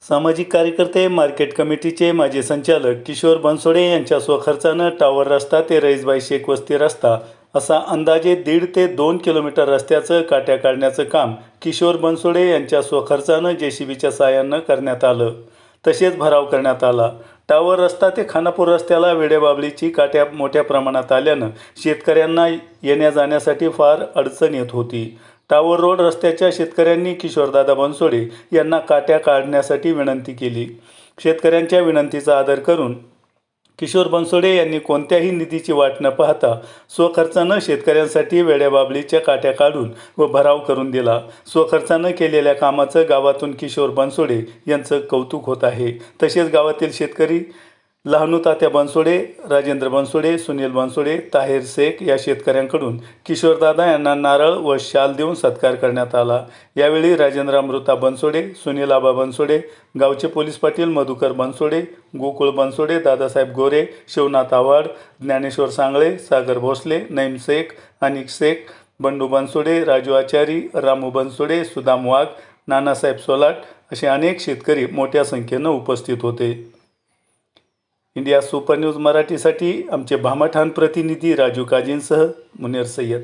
सामाजिक कार्यकर्ते मार्केट कमिटीचे माजी संचालक किशोर बनसोडे यांच्या स्वखर्चानं टावर रस्ता ते रईसबाई शेख वस्ती रस्ता असा अंदाजे 1.5 ते 2 किलोमीटर रस्त्याचं काट्या काढण्याचं काम किशोर बनसोडे यांच्या स्वखर्चानं JCBच्या साहाय्यानं करण्यात आलं. तसेच भराव करण्यात आला. टावर रस्ता ते खानापूर रस्त्याला वेडेबाबळीची काट्या मोठ्या प्रमाणात आल्यानं शेतकऱ्यांना येण्या जाण्यासाठी फार अडचण येत होती. टावर रोड रस्त्याच्या शेतकऱ्यांनी किशोरदादा बनसोडे यांना काट्या काढण्यासाठी विनंती केली. शेतकऱ्यांच्या विनंतीचा आदर करून किशोर बनसोडे यांनी कोणत्याही निधीची वाट न पाहता स्वखर्चानं शेतकऱ्यांसाठी वेड्याबाबळीच्या काट्या काढून व भराव करून दिला. स्वखर्चानं केलेल्या कामाचं गावातून किशोर बनसोडे यांचं कौतुक होत आहे. तसेच गावातील शेतकरी लहानू तात्या बनसोडे, राजेंद्र बनसोडे, सुनील बनसोडे, ताहेर शेख या शेतकऱ्यांकडून किशोरदादा यांना नारळ व शाल देऊन सत्कार करण्यात आला. यावेळी राजेंद्र अमृता बनसोडे, सुनील आबा बनसोडे, गावचे पोलीस पाटील मधुकर बनसोडे, गोकुळ बनसोडे, दादासाहेब गोरे, शिवनाथ आव्हाड, ज्ञानेश्वर सांगळे, सागर भोसले, नईम शेख, अनिक शेख, बंडू बनसोडे, राजू आचारी, रामू बनसोडे, सुदाम वाघ, नानासाहेब सोलाट असे अनेक शेतकरी मोठ्या संख्येनं उपस्थित होते. इंडिया सुपर न्यूज मराठीसाठी आमचे भामठाण प्रतिनिधी राजू काजींसह मुनीर सय्यद.